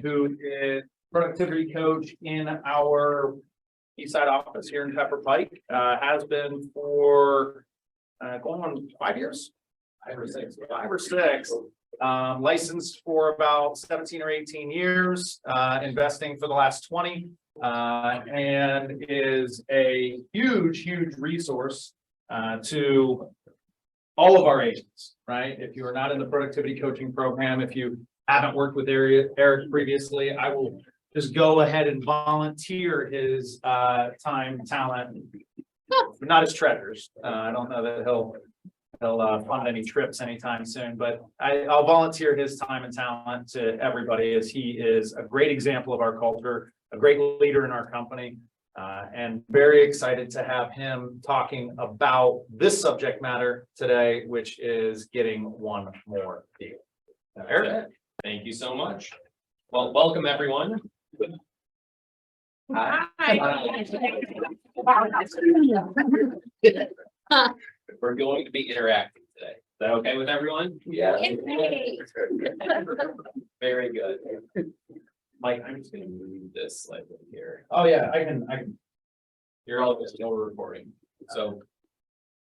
who is productivity coach in our Eastside office here in Pepper Pike. Has been for going on 5 years, 5 or six. Licensed for about 17 or 18 years, investing for the last 20, and is a huge resource to all of our agents, right? If you are not in the productivity coaching program, if you haven't worked with Eric previously, I will just go ahead and volunteer his time, talent, but not his treasures. I don't know that he'll fund any trips anytime soon, but I'll volunteer his time and talent to everybody, as he is a great example of our culture, a great leader in our company, and very excited to have him talking about this subject matter today, which is getting one more deal. Eric? Thank you so much. Well, welcome everyone. Hi. We're going to be interacting today. Is that okay with everyone? Yeah. Very good. Mike, I'm just gonna move this slightly here. Oh, yeah, I can. You're all just know we're recording. So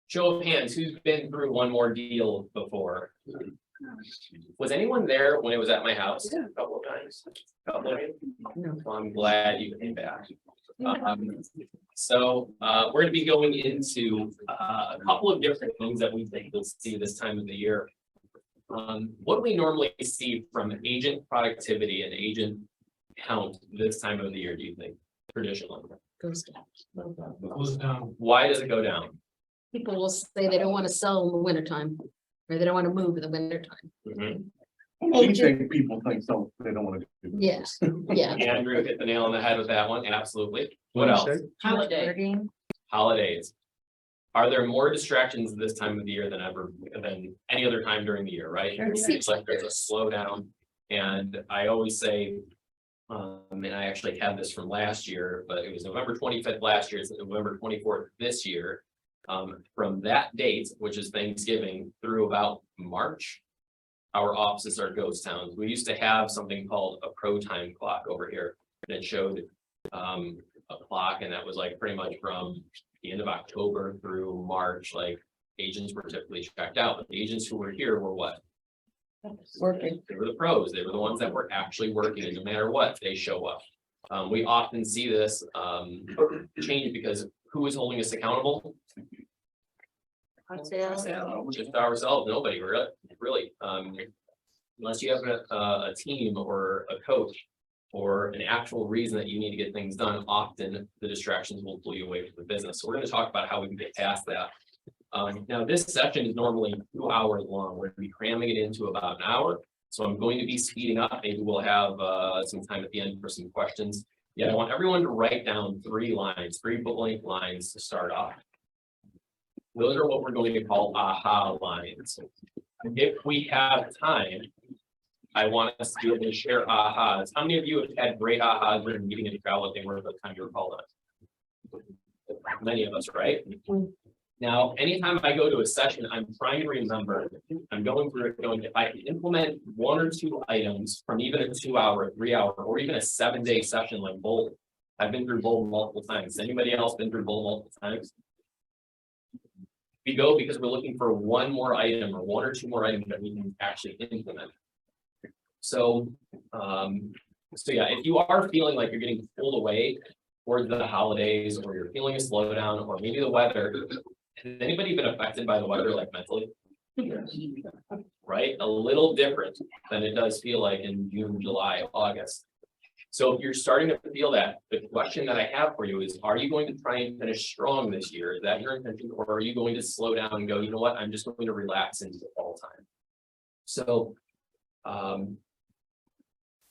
show of hands, who's been through one more deal before? Was anyone there when it was at my house? Yeah. A couple of times. Couple of you? Well, I'm glad you came back. So we're going to be going into a couple of different things that we think we'll see this time of the year. What do we normally see from agent productivity and agent count this time of the year, do you think, traditionally? Goes down. Why does it go down? People will say they don't want to sell in the wintertime, or they don't want to move in the wintertime. Mhm. We think people think so, they don't want to do. Yes, yeah. Andrew hit the nail on the head with that one, absolutely. What else? Holidays. Are there more distractions this time of the year than any other time during the year, right? Sure. It seems like there's a slowdown, and I always say, and I actually had this from last year, but it was November 25th last year, it's November 24th this year. From that date, which is Thanksgiving, through about March, our offices are ghost towns. We used to have something called a pro time clock over here, and it showed a clock, and that was like pretty much from the end of October through March, like agents were typically checked out, but the agents who were here were what? Working. They were the pros. They were the ones that were actually working, and no matter what, they show up. We often see this change because who is holding us accountable? Just ourselves. Nobody really. Unless you have a team or a coach or an actual reason that you need to get things done, often the distractions will pull you away from the business. So we're going to talk about how we can get past that. Now, this session is normally 2 hours long. We're going to be cramming it into about an hour. So I'm going to be speeding up. Maybe we'll have some time at the end for some questions. Yeah, I want everyone to write down 3 bullet lines to start off. Those are what we're going to call aha lines. If we have time, I want us to be able to share ahas. How many of you have had great ahas when meeting in travel at the work of the time you were called on? Many of us, right? Now, anytime I go to a session, I'm trying to remember, I'm going through it going, if I can implement 1 or 2 items from even a 2-hour, 3-hour, or even a 7-day session like Bold. I've been through Bold multiple times. Anybody else been through Bold multiple times? We go because we're looking for 1 more item or 1 or 2 more items that we can actually implement. So yeah, if you are feeling like you're getting pulled away towards the holidays, or you're feeling a slowdown, or maybe the weather, has anybody been affected by the weather, like mentally? Right? A little different than it does feel like in June, July, August. So if you're starting to feel that, the question that I have for you is, are you going to try and finish strong this year? Is that your intention? Or are you going to slow down and go, you know what, I'm just going to relax into the fall time? So,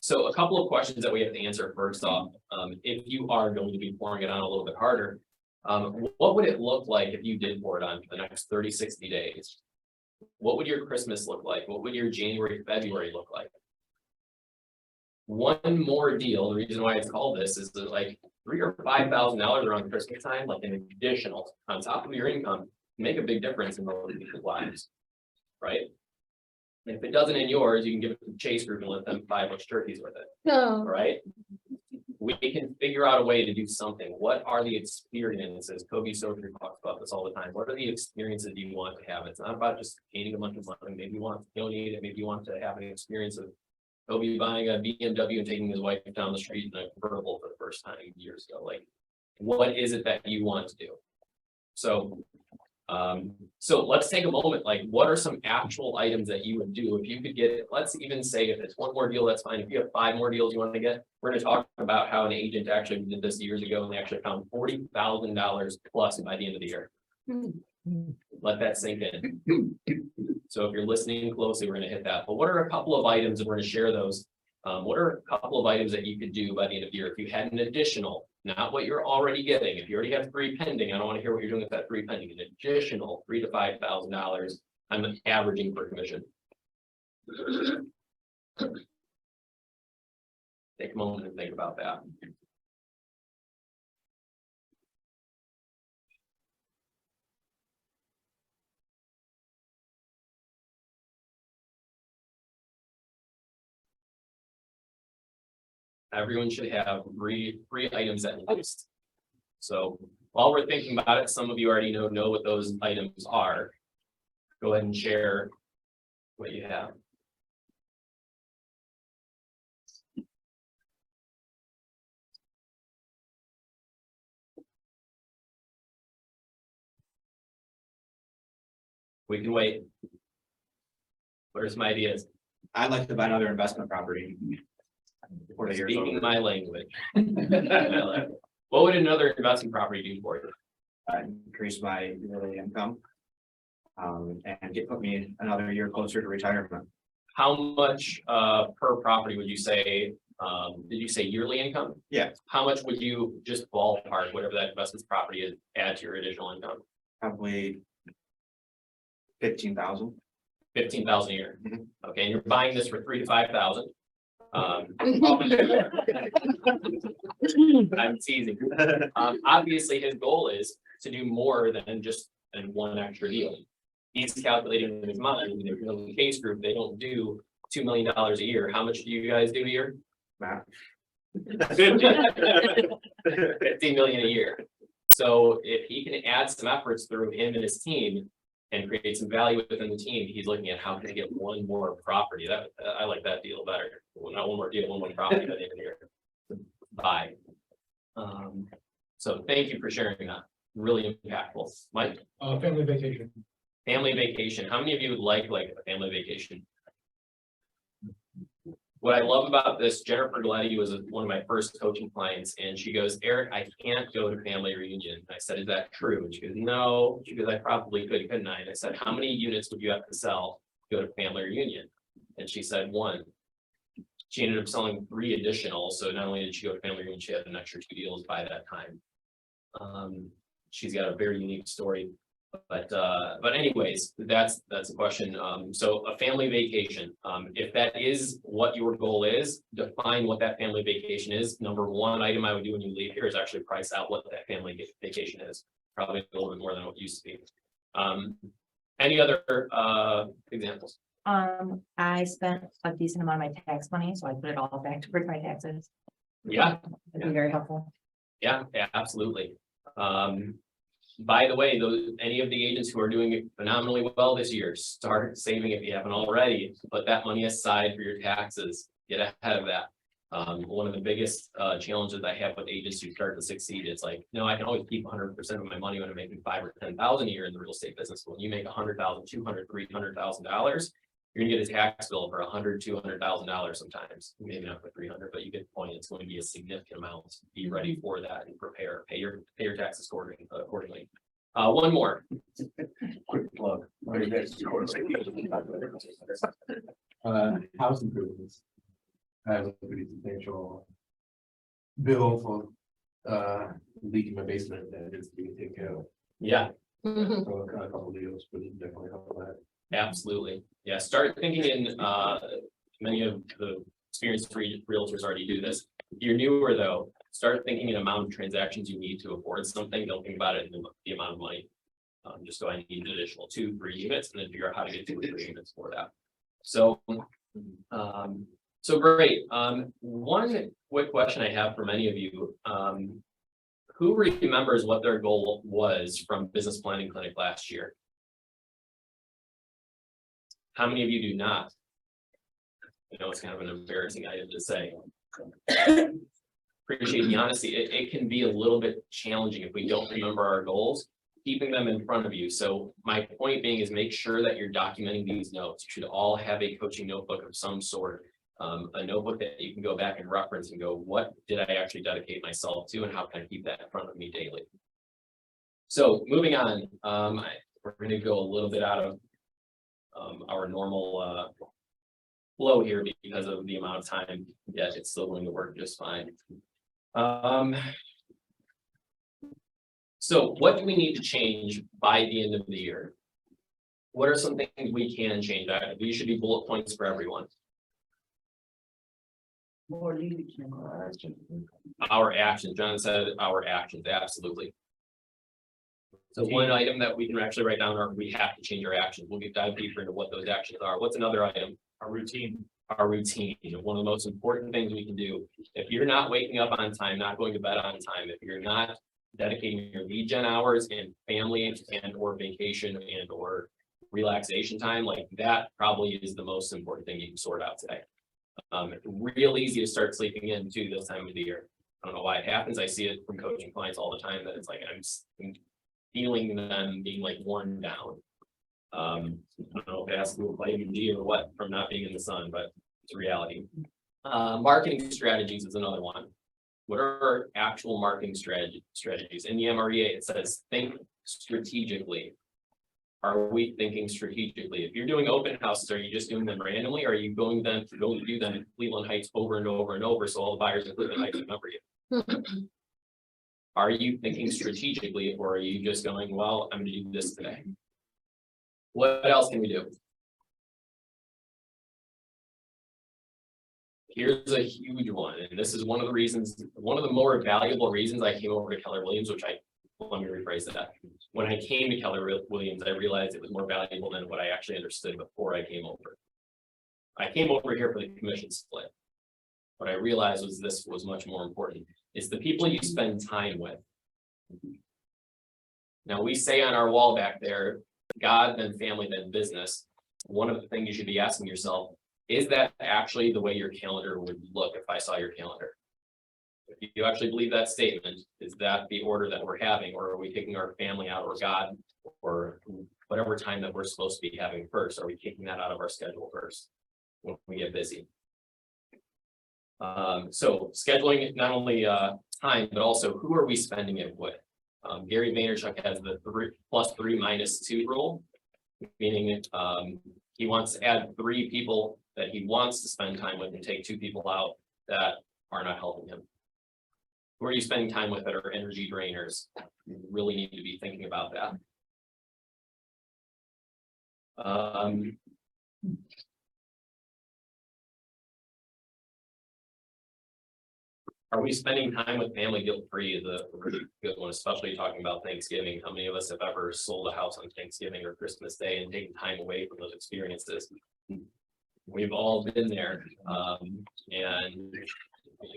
so a couple of questions that we have to answer first off. If you are going to be pouring it on a little bit harder, what would it look like if you did pour it on for the next 30, 60 days? What would your Christmas look like? What would your January, February look like? One more deal, the reason why it's called this is that like $3,000 or $5,000 around Christmas time, like an additional on top of your income, make a big difference in those people's lives, right? If it doesn't in yours, you can give it to the Chase Group and let them buy a bunch of turkeys with it, No, right? We can figure out a way to do something. What are the experiences? Kobe Soder talks about this all the time. What are the experiences you want to have? It's not about just gaining a bunch of money. Maybe you want to donate it. Maybe you want to have an experience of Kobe buying a BMW and taking his wife down the street in a convertible for the first time years ago. Like, what is it that you want to do? So let's take a moment, like, what are some actual items that you would do if you could get, let's even say if it's one more deal, that's fine. If you have 5 more deals you want to get, we're going to talk about how an agent actually did this years ago and they actually found $40,000 plus by the end of the year. Let that sink in. So if you're listening closely, we're going to hit that. But what are a couple of items, and we're going to share those. What are a couple of items that you could do by the end of the year if you had an additional, not what you're already getting? If you already have 3 pending, I don't want to hear what you're doing with that 3 pending, an additional $3,000 to $5,000. I'm averaging per commission. Take a moment and think about that. Everyone should have three items at least. So while we're thinking about it, some of you already know what those items are. Go ahead and share what you have. We can wait. What are some ideas? I'd like to buy another investment property. Before the year's Speaking over. my language. What would another investment property do for you? Increase my yearly income. And put me another year closer to retirement. How much per property would you say? Did you say yearly income? Yeah. How much would you just ballpark, whatever that investment property is, add to your additional income? Probably 15,000. 15,000 a year. Mhm. Okay, and you're buying this for 3,000 to 5,000. I'm teasing. Obviously, his goal is to do more than just one extra deal. He's calculating in his mind, if you're in the Case Group, they don't do $2 million a year. How much do you guys do a year? Matt. 15 million a year. So if he can add some efforts through him and his team and create some value within the team, he's looking at how can I get one more property. That I like that deal better. Well, not one more deal, one more property by the end of the year to buy. So thank you for sharing that. Really impactful. Mike? Family vacation. Family vacation. How many of you would like a family vacation? What I love about this, Jennifer Galetti was one of my first coaching clients, and she goes, Eric, I can't go to family reunion. I said, is that true? And she goes, no. She goes, I probably could, couldn't I? And I said, how many units would you have to sell to go to family reunion? And she said 1. She ended up selling 3 additional. So not only did she go to family reunion, she had an extra 2 deals by that time. She's got a very unique story. But anyways, that's a question. So a family vacation, if that is what your goal is, define what that family vacation is. Number 1 item I would do when you leave here is actually price out what that family vacation is. Probably a little bit more than what it used to be. Any other examples? I spent a decent amount of my tax money, so I put it all back to my taxes. Yeah, That'd be very helpful. yeah, absolutely. By the way, any of the agents who are doing phenomenally well this year, start saving if you haven't already. Put that money aside for your taxes. Get ahead of that. One of the biggest challenges I have with agents who start to succeed, it's like, no, I can always keep 100% of my money when I'm making 5,000 or 10,000 a year in the real estate business. When you make $100,000, $200,000, $300,000, you're gonna get a tax bill for $100,000, $200,000 sometimes. Maybe not for 300, but you get the point. It's going to be a significant amount. Be ready for that and prepare. Pay your taxes accordingly. One more. Quick plug. House improvements. I have a pretty substantial bill for leak in my basement that needs to be taken care of. Yeah, Mhm. So a couple of deals, but it definitely help that. absolutely. Yeah, start thinking in, many of the experienced realtors already do this. If you're newer though, start thinking in amount of transactions you need to afford something. Don't think about it in the amount of money. Just go, I need an additional 2, 3 units, and then figure out how to get 2 or 3 units for that. So, so great. One quick question I have for many of you, who remembers what their goal was from business planning clinic last year? How many of you do not? I know it's kind of an embarrassing item to say. Appreciate the honesty. It can be a little bit challenging if we don't remember our goals, keeping them in front of you. So my point being is make sure that you're documenting these notes. You should all have a coaching notebook of some sort. A notebook that you can go back and reference and go, what did I actually dedicate myself to and how can I keep that in front of me daily? So moving on, we're going to go a little bit out of our normal flow here because of the amount of time, yet it's still going to work just fine. So what do we need to change by the end of the year? What are some things we can change? These should be bullet points for everyone. Our actions, John said our actions, absolutely. So one item that we can actually write down, or we have to change our actions. We'll dive deeper into what those actions are. What's another item? Our routine. Our routine, one of the most important things we can do. If you're not waking up on time, not going to bed on time, if you're not dedicating your lead gen hours and family and or vacation and or relaxation time, like that probably is the most important thing you can sort out today. Real easy to start sleeping in too this time of the year. I don't know why it happens. I see it from coaching clients all the time that it's like I'm feeling them being like worn down. I don't know if it has to do with vitamin D or what from not being in the sun, but it's a reality. Marketing strategies is another one. What are our actual marketing strategies? In the MREA, it says think strategically. Are we thinking strategically? If you're doing open houses, are you just doing them randomly? Or are you going to do them in Cleveland Heights over and over and over so all the buyers in Cleveland Heights remember you? Are you thinking strategically, or are you just going, well, I'm going to do this today? What else can we do? Here's a huge one, and this is one of the reasons, one of the more valuable reasons I came over to Keller Williams, let me rephrase that. When I came to Keller Williams, I realized it was more valuable than what I actually understood before I came over. I came over here for the commission split. What I realized was this was much more important. It's the people you spend time with. Now we say on our wall back there, God, then family, then business. One of the things you should be asking yourself, is that actually the way your calendar would look if I saw your calendar? If you actually believe that statement, is that the order that we're having, or are we taking our family out or God or whatever time that we're supposed to be having first? Are we taking that out of our schedule first when we get busy? So scheduling not only time, but also who are we spending it with? Gary Vaynerchuk has the 3+3 - 2 rule, meaning he wants to add 3 people that he wants to spend time with and take 2 people out that are not helping him. Who are you spending time with that are energy drainers? You really need to be thinking about that. Are we spending time with family guilt-free is a really good one, especially talking about Thanksgiving. How many of us have ever sold a house on Thanksgiving or Christmas Day and taken time away from those experiences? We've all been there, and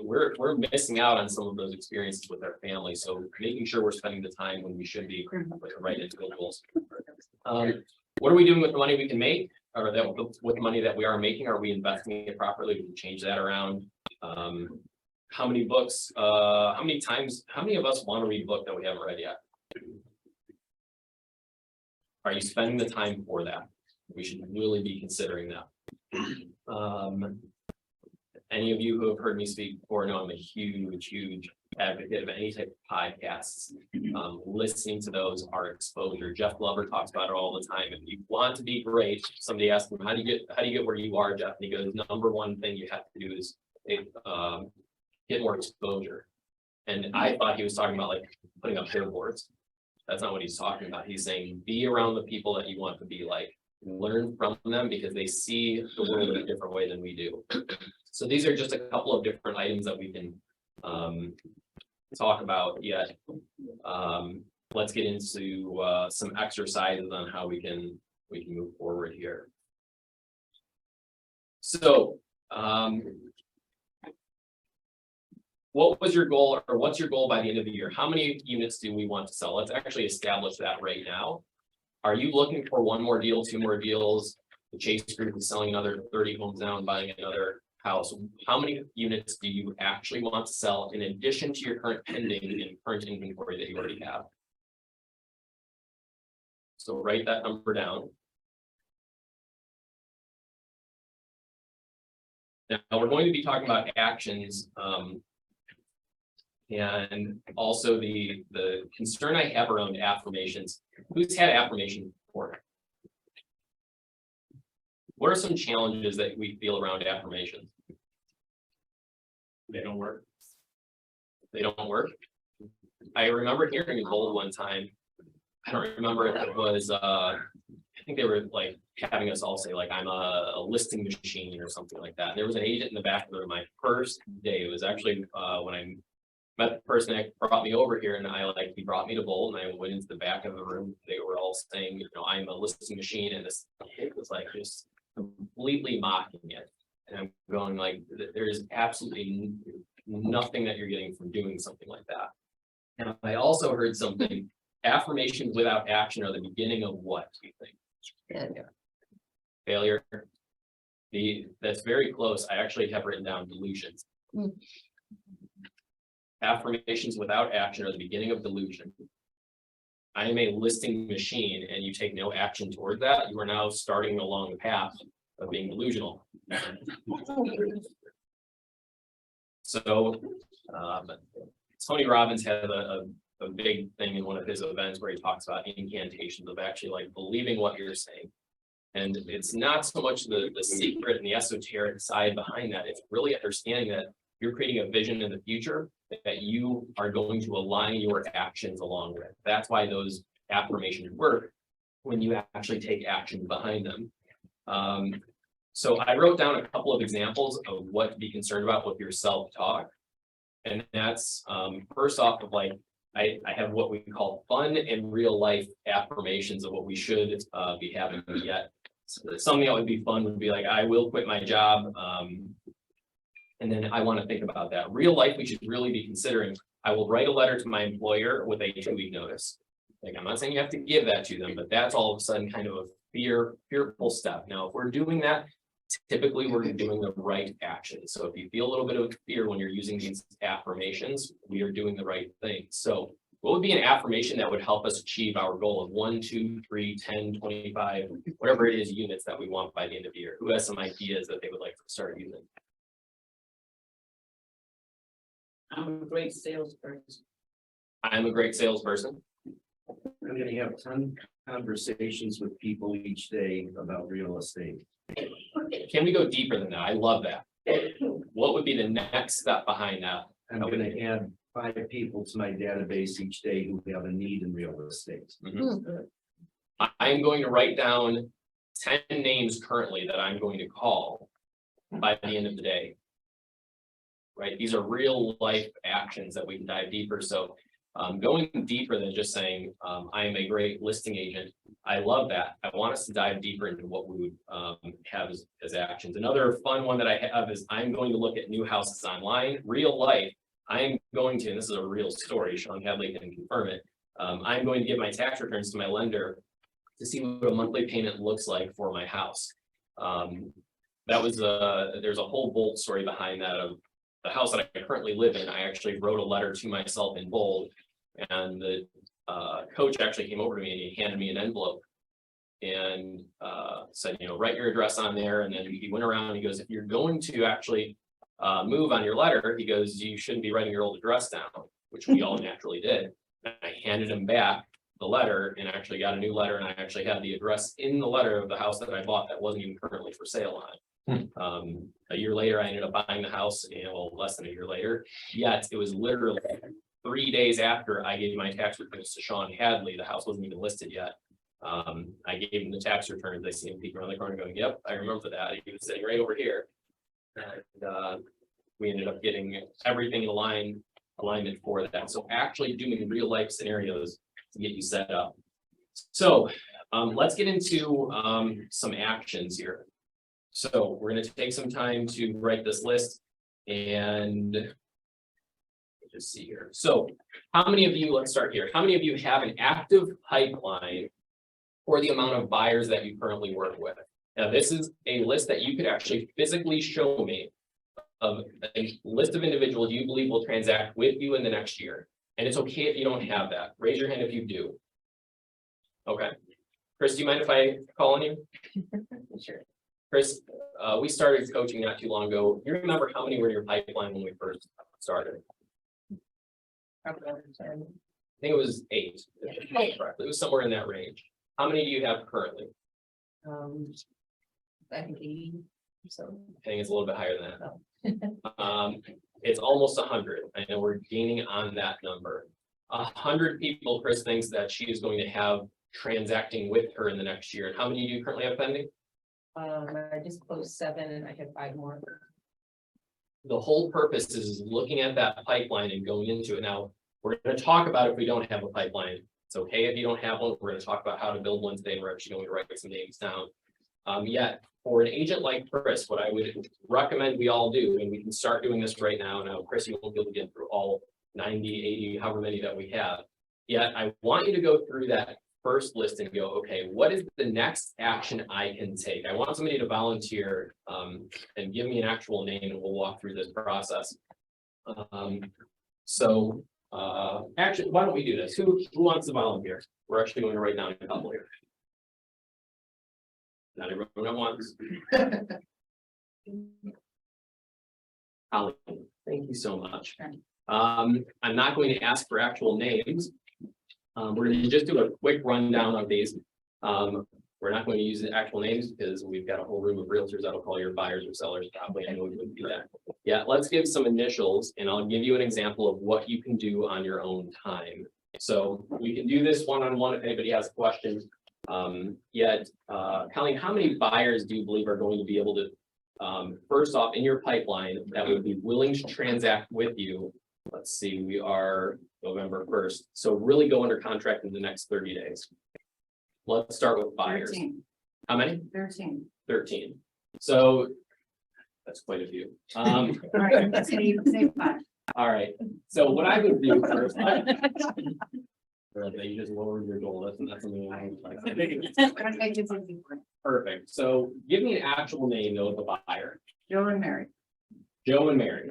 we're missing out on some of those experiences with our family. So making sure we're spending the time when we should be with the right individuals. What are we doing with the money we can make, or that with the money that we are making? Are we investing it properly? We can change that around. How many books, how many of us want to read a book that we haven't read yet? Are you spending the time for that? We should really be considering that. Any of you who have heard me speak before know I'm a huge advocate of any type of podcasts. Listening to those are exposure. Jeff Glover talks about it all the time. If you want to be great, somebody asked him, how do you get where you are, Jeff? And he goes, number one thing you have to do is get more exposure. And I thought he was talking about like putting up billboards. That's not what he's talking about. He's saying be around the people that you want to be like. Learn from them because they see the world in a different way than we do. So these are just a couple of different items that we can talk about yet. Let's get into some exercises on how we can move forward here. So, what was your goal, or what's your goal by the end of the year? How many units do we want to sell? Let's actually establish that right now. Are you looking for one more deal, two more deals? The Chase Group is selling another 30 homes now and buying another house. How many units do you actually want to sell in addition to your current pending and current inventory that you already have? So write that number down. Now, we're going to be talking about actions, and also the concern I have around affirmations. Who's had affirmation before? What are some challenges that we feel around affirmations? They don't work. They don't work. I remember hearing a bold one time. I don't remember if it was, I think they were like having us all say like, I'm a listing machine or something like that. And there was an agent in the back of the room. My first day, it was actually when I met the person that brought me over here, and he brought me to Bolt, and I went into the back of the room. They were all saying, you know, I'm a listing machine, and this it was like just completely mocking it. And I'm going like, there's absolutely nothing that you're getting from doing something like that. And I also heard something, affirmations without action are the beginning of what, do you think? Failure. That's very close. I actually have written down delusions. Affirmations without action are the beginning of delusion. I am a listing machine, and you take no action toward that, you are now starting along the path of being delusional. So Tony Robbins had a big thing in one of his events where he talks about incantations of actually like believing what you're saying. And it's not so much the secret and the esoteric side behind that. It's really understanding that you're creating a vision in the future that you are going to align your actions along with. That's why those affirmations work when you actually take action behind them. So I wrote down a couple of examples of what to be concerned about with your self-talk. And that's first off of like, I have what we call fun and real life affirmations of what we should be having yet. So something that would be fun would be like, I will quit my job. And then I want to think about that. Real life, we should really be considering, I will write a letter to my employer with a 2-week notice. Like, I'm not saying you have to give that to them, but that's all of a sudden kind of a fearful step. Now, if we're doing that, typically we're doing the right action. So if you feel a little bit of fear when you're using these affirmations, we are doing the right thing. So what would be an affirmation that would help us achieve our goal of 1, 2, 3, 10, 25, whatever it is units that we want by the end of the year? Who has some ideas that they would like to start using? I'm a great salesperson. I'm a great salesperson. I'm gonna have 10 conversations with people each day about real estate. Can we go deeper than that? I love that. What would be the next step behind that? I'm gonna add 5 people to my database each day who have a need in real estate. I am going to write down 10 names currently that I'm going to call by the end of the day. Right? These are real life actions that we can dive deeper. So going deeper than just saying, I am a great listing agent. I love that. I want us to dive deeper into what we would have as actions. Another fun one that I have is I'm going to look at new houses online. Real life, I'm going to, and this is a real story, Sean Hadley can confirm it. I'm going to give my tax returns to my lender to see what a monthly payment looks like for my house. That was there's a whole bold story behind that of the house that I currently live in. I actually wrote a letter to myself in bold, and the coach actually came over to me and he handed me an envelope and said, you know, write your address on there. And then he went around and he goes, if you're going to actually move on your letter, he goes, you shouldn't be writing your old address down, which we all naturally did. And I handed him back the letter and actually got a new letter, and I actually had the address in the letter of the house that I bought that wasn't even currently for sale on it. A year later, I ended up buying the house, and well, less than a year later, yet it was literally 3 days after I gave my tax returns to Sean Hadley. The house wasn't even listed yet. I gave him the tax returns. They see him peeking around the corner going, yep, I remember that. He was sitting right over here. And we ended up getting everything in alignment for that. So actually doing real life scenarios to get you set up. So let's get into some actions here. So we're gonna take some time to write this list and just see here. So how many of you, let's start here. How many of you have an active pipeline for the amount of buyers that you currently work with? Now, this is a list that you could actually physically show me of a list of individuals you believe will transact with you in the next year. And it's okay if you don't have that. Raise your hand if you do. Okay. Chris, do you mind if I call on you? Sure. Chris, we started coaching not too long ago. You remember how many were in your pipeline when we first started? I think it was 8. if I remember correctly. It was somewhere in that range. How many do you have currently? I think 80, so. I think it's a little bit higher than that. It's almost 100. I know we're gaining on that number. 100 people, Chris thinks that she is going to have transacting with her in the next year. And how many do you currently have pending? I just closed 7 and I have 5 more. The whole purpose is looking at that pipeline and going into it. Now, we're going to talk about if we don't have a pipeline. It's okay if you don't have one. We're going to talk about how to build one today. We're actually going to write some names down. Yet, for an agent like Chris, what I would recommend we all do, and we can start doing this right now. Now, Chris, you won't be able to get through all 90, 80, however many that we have. Yet, I want you to go through that first list and go, okay, what is the next action I can take? I want somebody to volunteer and give me an actual name, and we'll walk through this process. Actually, why don't we do this? Who wants to volunteer? We're actually going to write down a couple here. Not everyone at once. Colleen, thank you so much. I'm not going to ask for actual names. We're going to just do a quick rundown of these. We're not going to use the actual names because we've got a whole room of realtors that'll call your buyers or sellers. Probably I know we wouldn't do that. Yeah, let's give some initials and I'll give you an example of what you can do on your own time. So we can do this one-on-one if anybody has questions. Colleen, how many buyers do you believe are going to be able to, first off, in your pipeline that would be willing to transact with you? Let's see, we are November 1st. So really go under contract in the next 30 days. Let's start with buyers. 13. How many? 13. 13. So that's quite a few. All right, say 5. All right. So what I would do first. You just lowered your goal. That's something I like. Perfect. So give me an actual name though of the buyer. Joe and Mary. Joe and Mary.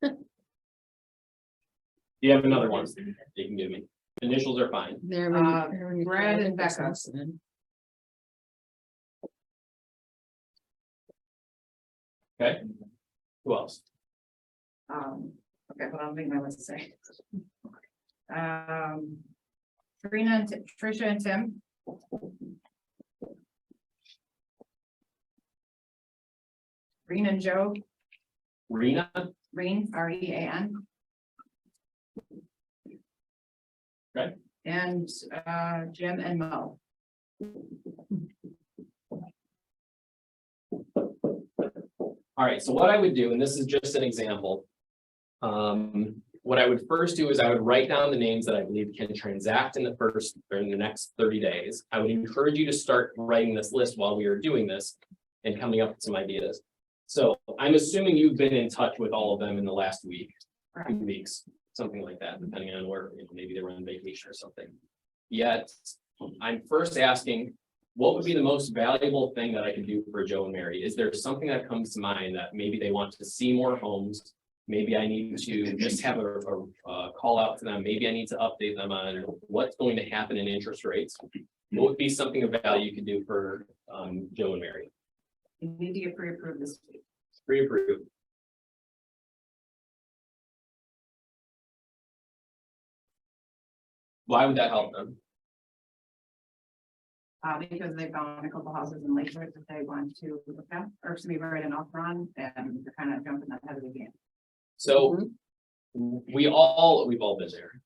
Do you have another one that you can give me? Initials are fine. Brad and Becca. Okay. Who else? Okay, hold on, make my list say. Trina and Trisha and Tim. Reen and Joe. Rena. Reen, R-E-A-N. Okay. And Jim and Mo. All right, so what I would do, and this is just an example. What I would first do is I would write down the names that I believe can transact in the next 30 days. I would encourage you to start writing this list while we are doing this and coming up with some ideas. So I'm assuming you've been in touch with all of them in the last week, 2 weeks, something like that, depending on where, maybe they were on vacation or something. Yet, I'm first asking, what would be the most valuable thing that I can do for Joe and Mary? Is there something that comes to mind that maybe they want to see more homes? Maybe I need to just have a call out to them. Maybe I need to update them on what's going to happen in interest rates. What would be something of value you could do for Joe and Mary? You need to get pre-approved this week. Pre-approved. Why would that help them? Because they found a couple houses in Lakewood that they want to look at, or to be right an offer on, and they're kind of jumping ahead of the game. So we've all been there.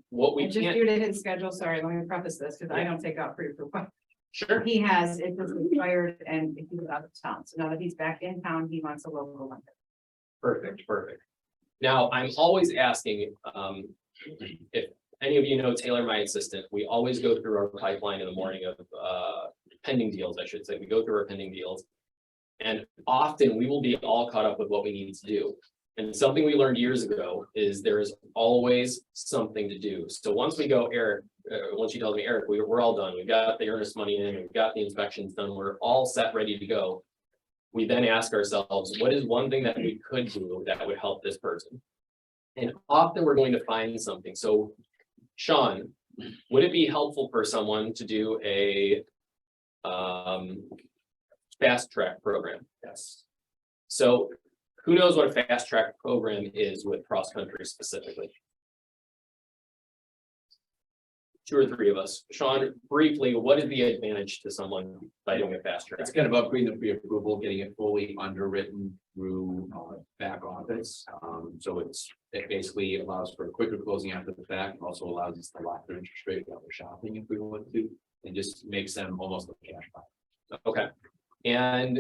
What we And just can't, due to his schedule, sorry, let me preface this, because I don't take out pre-approved. sure, He has, it was expired and he was out of town, so now that he's back in town, he wants a local one. perfect. Now, I'm always asking, if any of you know Taylor, my assistant, we always go through our pipeline in the morning of pending deals, I should say. We go through our pending deals. And often we will be all caught up with what we need to do. And something we learned years ago is there is always something to do. So once we go, Eric, once she tells me, Eric, we're all done. We've got the earnest money in, we've got the inspections done, we're all set, ready to go. We then ask ourselves, what is one thing that we could do that would help this person? And often we're going to find something. So Sean, would it be helpful for someone to do a fast track program? Yes. So who knows what a fast track program is with cross country specifically? 2 or 3 of us. Sean, briefly, what is the advantage to someone by doing a fast track? It's kind of upgrading the pre-approval, getting it fully underwritten through back office. So it basically allows for quicker closing after the fact, also allows us to lock their interest rate while they're shopping if we want to, and just makes them almost a cash buy. Okay, and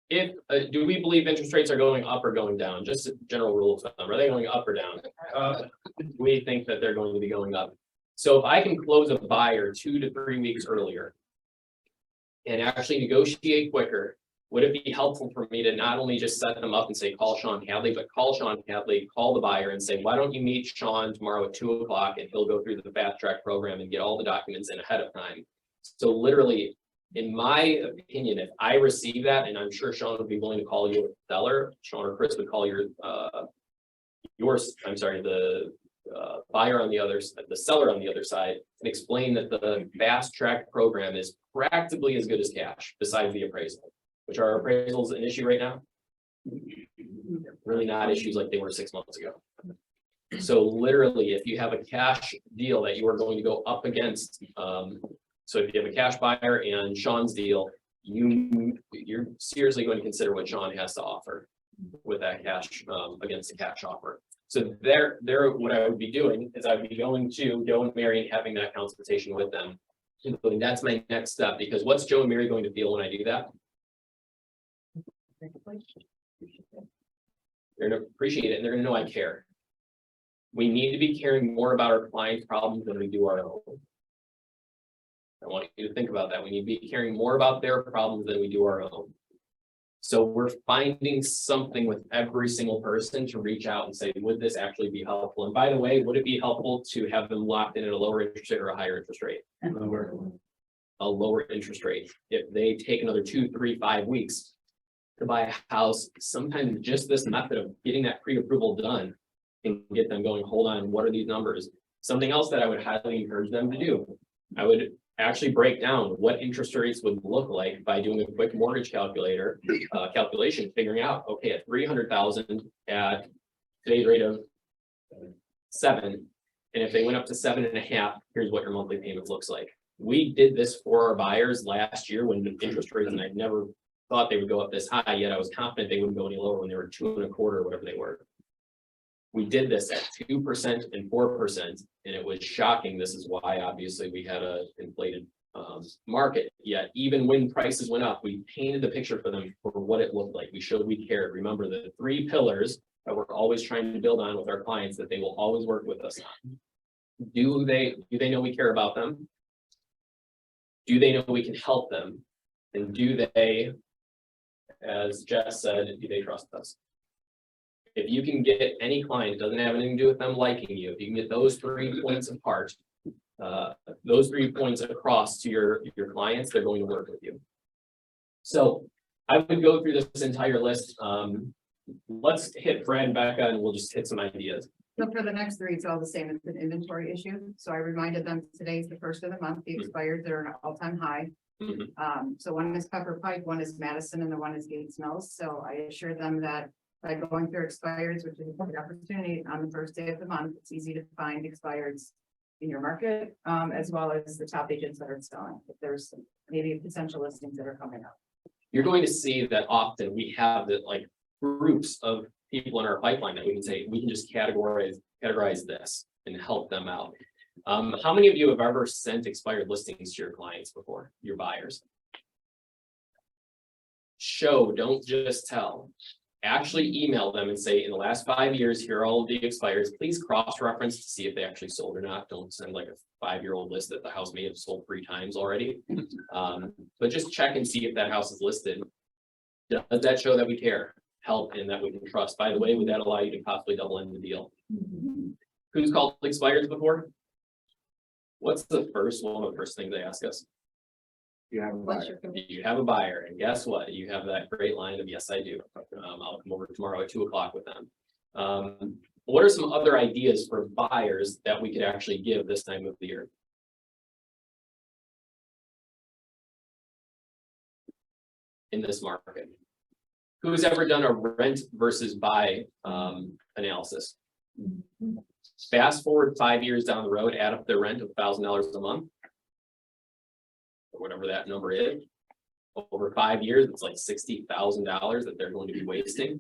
if, do we believe interest rates are going up or going down? Just a general rule of thumb, are they going up or down? We think that they're going to be going up. So if I can close a buyer 2 to 3 weeks earlier and actually negotiate quicker, would it be helpful for me to not only just set them up and say, call Sean Hadley, but call Sean Hadley, call the buyer and say, why don't you meet Sean tomorrow at 2 o'clock and he'll go through the fast track program and get all the documents in ahead of time. So literally, in my opinion, if I receive that, and I'm sure Sean would be willing to call you a seller, Sean or Chris would call the buyer on the other, the seller on the other side, and explain that the fast track program is practically as good as cash, besides the appraisal. Which are appraisals an issue right now? Really not issues like they were 6 months ago. So literally, if you have a cash deal that you are going to go up against, so if you have a cash buyer and Sean's deal, you're seriously going to consider what Sean has to offer with that cash against the cash offer. So there, what I would be doing is I would be going to Joe and Mary and having that consultation with them. Including that's my next step, because what's Joe and Mary going to feel when I do that? They're gonna appreciate it and they're gonna know I care. We need to be caring more about our clients' problems than we do our own. I want you to think about that. We need to be caring more about their problems than we do our own. So we're finding something with every single person to reach out and say, would this actually be helpful? And by the way, would it be helpful to have them locked in at a lower interest rate or a higher interest rate? A lower interest rate. If they take another 2, 3, 5 weeks to buy a house, sometimes just this method of getting that pre-approval done can get them going, hold on, what are these numbers? Something else that I would highly encourage them to do, I would actually break down what interest rates would look like by doing a quick mortgage calculator calculation, figuring out, okay, at 300,000 at today's rate of 7, and if they went up to 7.5, here's what your monthly payment looks like. We did this for our buyers last year when the interest rates, and I never thought they would go up this high, yet I was confident they wouldn't go any lower when they were 2.25 or whatever they were. We did this at 2% and 4%, and it was shocking. This is why obviously we had a inflated market. Yet even when prices went up, we painted the picture for them for what it looked like. We showed we cared. Remember the 3 pillars that we're always trying to build on with our clients that they will always work with us on. Do they know we care about them? Do they know we can help them? And do they, as Jess said, do they trust us? If you can get any client, it doesn't have anything to do with them liking you. If you can get those 3 points apart, those 3 points across to your clients, they're going to work with you. So I would go through this entire list. Let's hit Fred and Becca and we'll just hit some ideas. So for the next 3, it's all the same. It's an inventory issue. So I reminded them today's the first of the month. The expireds are an all-time high. So one is Pepper Pike, one is Madison, and the one is Gates Mills. So I assured them that by going through expireds, which is a good opportunity on the first day of the month, it's easy to find expireds in your market, as well as the top agents that are selling. If there's maybe potential listings that are coming up. You're going to see that often we have the groups of people in our pipeline that we can say, we can just categorize this and help them out. How many of you have ever sent expired listings to your clients before, your buyers? Show, don't just tell. actually email them and say, in the last 5 years, here are all of the expires, please cross-reference to see if they actually sold or not. Don't send like a 5-year-old list that the house may have sold 3 times already. But just check and see if that house is listed. Does that show that we care, help, and that we can trust? By the way, would that allow you to possibly double end the deal? Who's called expires before? What's the first one of the first things they ask us? You have a What's buyer. your Do you have a buyer? And guess what? You have that great line of, yes, I do. I'll come over tomorrow at 2 o'clock with them. What are some other ideas for buyers that we could actually give this time of the year? In this market? Who's ever done a rent versus buy analysis? Fast forward 5 years down the road, add up their rent of $1,000 a month. Or whatever that number is. Over 5 years, it's like $60,000 that they're going to be wasting.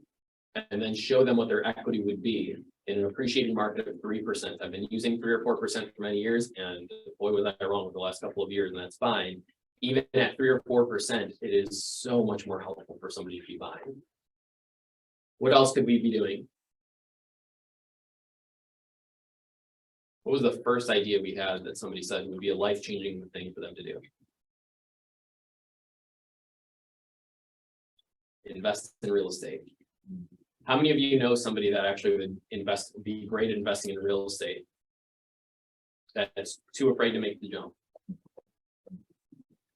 And then show them what their equity would be in an appreciating market of 3%. I've been using 3 or 4% for many years, and boy, was I wrong with the last couple of years, and that's fine. Even at 3 or 4%, it is so much more helpful for somebody to be buying. What else could we be doing? What was the first idea we had that somebody said would be a life-changing thing for them to do? Invest in real estate. How many of you know somebody that actually would be great at investing in real estate? That's too afraid to make the jump.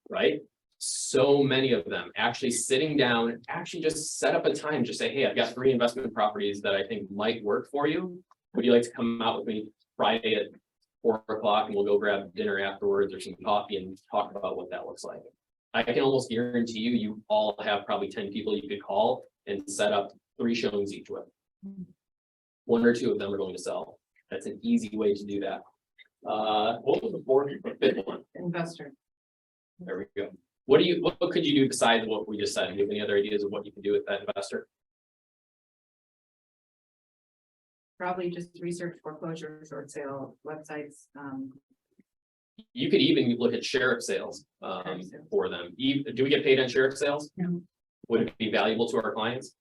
Right? So many of them actually sitting down, actually just set up a time, just say, hey, I've got 3 investment properties that I think might work for you. Would you like to come out with me Friday at 4 o'clock and we'll go grab dinner afterwards or some coffee and talk about what that looks like? I can almost guarantee you all have probably 10 people you could call and set up 3 showings each with. 1 or 2 of them are going to sell. That's an easy way to do that. What was the 4th or 5th one? Investor. There we go. What could you do besides what we just said? Do you have any other ideas of what you can do with that investor? Probably just research foreclosure, short sale websites. You could even look at sheriff sales Sheriff sales. for them. Do we get paid on sheriff sales? No. Would it be valuable to our clients?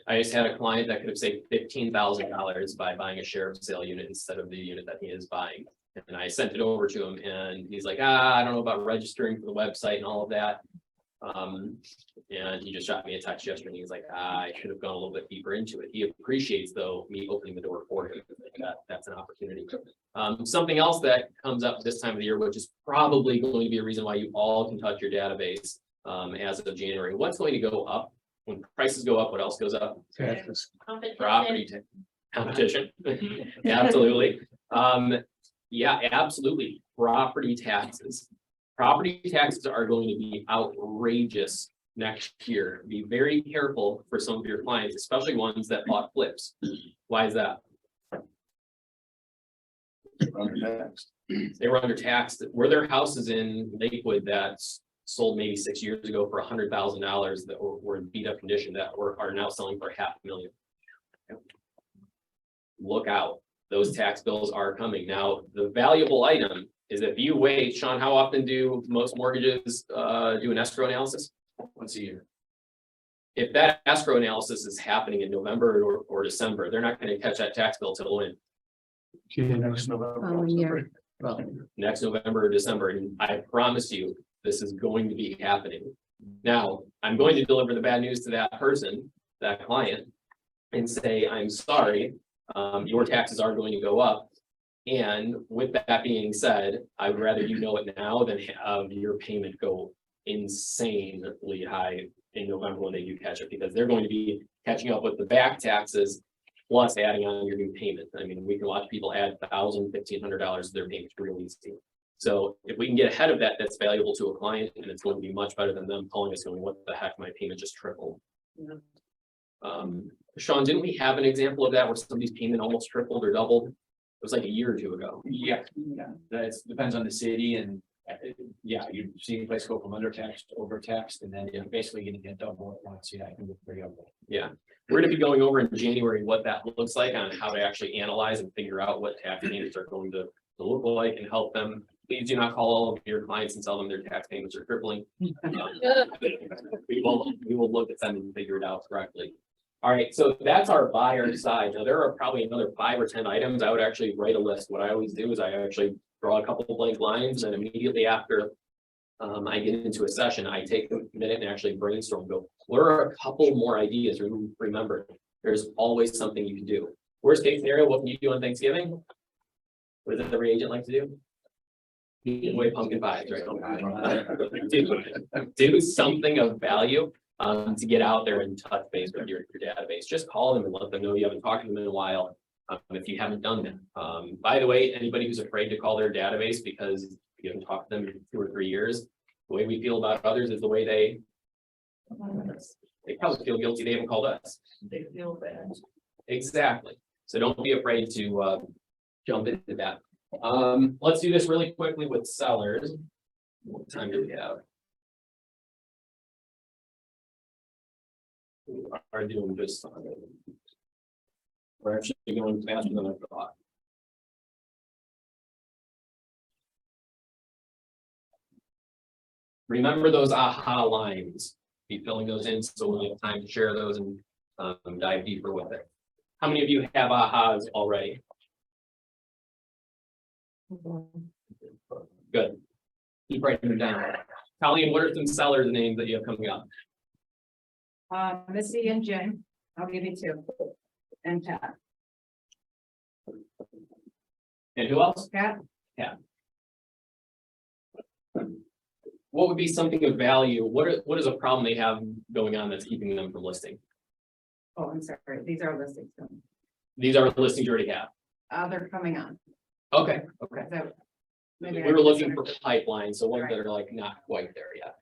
I just had a client that could have saved $15,000 by buying a sheriff sale unit instead of the unit that he is buying. And I sent it over to him and he's like, I don't know about registering for the website and all of that. And he just shot me a text yesterday. And he's like, I should have gone a little bit deeper into it. He appreciates though me opening the door for him. That's an opportunity. Something else that comes up this time of the year, which is probably going to be a reason why you all can touch your database as of January. What's going to go up? When prices go up, what else goes up? Property competition. Absolutely. Yeah, absolutely. Property taxes. Property taxes are going to be outrageous next year. Be very careful for some of your clients, especially ones that bought flips. Why is that? They were undertaxed. Were there houses in Lakewood that sold maybe 6 years ago for $100,000 that were in beat up condition that are now selling for $500,000? Look out. Those tax bills are coming. Now, the valuable item is if you wait, Sean, how often do most mortgages do an escrow analysis? Once a year. If that escrow analysis is happening in November or December, they're not going to catch that tax bill till when? following year? Well, next November or December, and I promise you, this is going to be happening. Now, I'm going to deliver the bad news to that person, that client, and say, I'm sorry, your taxes are going to go up. And with that being said, I would rather you know it now than have your payment go insanely high in November when they do catch up, because they're going to be catching up with the back taxes plus adding on your new payment. I mean, we can watch people add $1,000, $1,500 to their payments real easy. So if we can get ahead of that, that's valuable to a client, and it's going to be much better than them calling us going, what the heck, my payment just tripled. Sean, didn't we have an example of that where somebody's payment almost tripled or doubled? It was like a year or 2 ago. Yeah, that depends on the city and yeah, you see a place go from undertaxed to overtaxed and then you're basically gonna get double at once. Yeah, I can look pretty ugly. Yeah, we're gonna be going over in January what that looks like on how to actually analyze and figure out what tax payments are going to look like and help them. Please do not call all of your clients and tell them their tax payments are tripling. We will look at them and figure it out correctly. All right, so that's our buyer side. Now, there are probably another 5 or 10 items. I would actually write a list. What I always do is I actually draw a couple of blank lines, and then immediately after I get into a session, I take a minute and actually brainstorm, go, what are a couple more ideas? Remember, there's always something you can do. Worst case scenario, what can you do on Thanksgiving? What does every agent like to do? Give away pumpkin pies, right? Do something of value to get out there and touch base with your database. Just call them and let them know you haven't talked to them in a while. If you haven't done that. By the way, anybody who's afraid to call their database because you haven't talked to them in 2 or 3 years, the way we feel about others is the way they probably feel guilty. They haven't called us. They feel bad. Exactly. So don't be afraid to jump into that. Let's do this really quickly with sellers. What time do we have? We are doing just fine. We're actually going faster than I thought. Remember those aha lines. Be filling those in so we have time to share those and dive deeper with it. How many of you have ahas already? Good. Keep writing them down. Colleen, what are some sellers names that you have coming up? Missy and Jen, I'll give you 2. And Pat. And who else? Pat, What would be something of value? What is a problem they have going on that's keeping them from listing? oh, I'm sorry, these are listings. These are listings you already have. They're coming on. Okay. So maybe We were looking for pipelines, so ones that are like not quite there yet.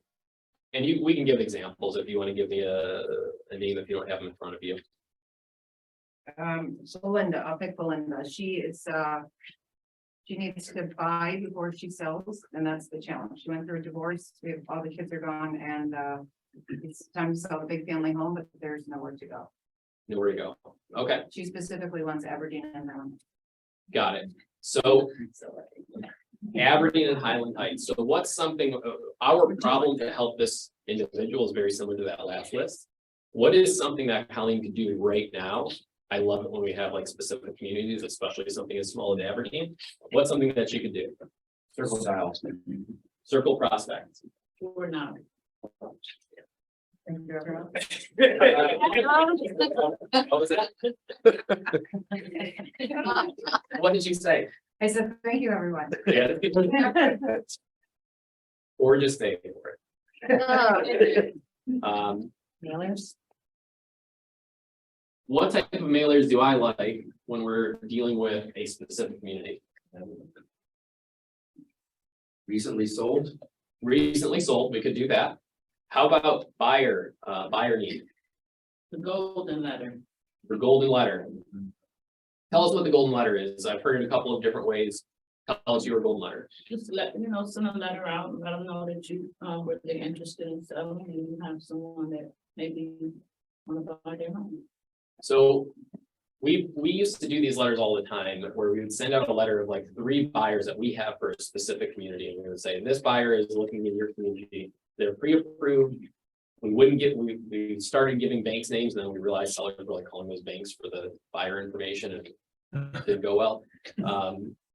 And we can give examples if you want to give me a name if you don't have them in front of you. So Belinda, I'll pick Belinda. She is, she needs to buy before she sells, and that's the challenge. She went through a divorce. All the kids are gone, and it's time to sell a big family home, but there's nowhere to go. Nowhere to go. Okay, She specifically wants Aberdeen and got it. So Aberdeen and Highland Heights. So what's something, our problem to help this individual is very similar to that last list. What is something that Colleen could do right now? I love it when we have like specific communities, especially something as small as Aberdeen. What's something that she could do? Circle dials. Circle prospects. We're not. Thank you, everyone. What was that? What did you say? I said, thank you, everyone. Yeah. Or just stay for it. Mailers. What type of mailers do I like when we're dealing with a specific community? Recently sold. Recently sold, we could do that. How about buyer need The golden letter. for golden letter? Tell us what the golden letter is. I've heard it a couple of different ways. Tell us your golden letter. Just let, send a letter out and let them know that you, were they interested in selling and you have someone that maybe want to buy their home. So we used to do these letters all the time where we would send out a letter of like 3 buyers that we have for a specific community. And we would say, this buyer is looking in your community. They're pre-approved. We started giving banks names, and then we realized sellers were like calling those banks for the buyer information, and it didn't go well.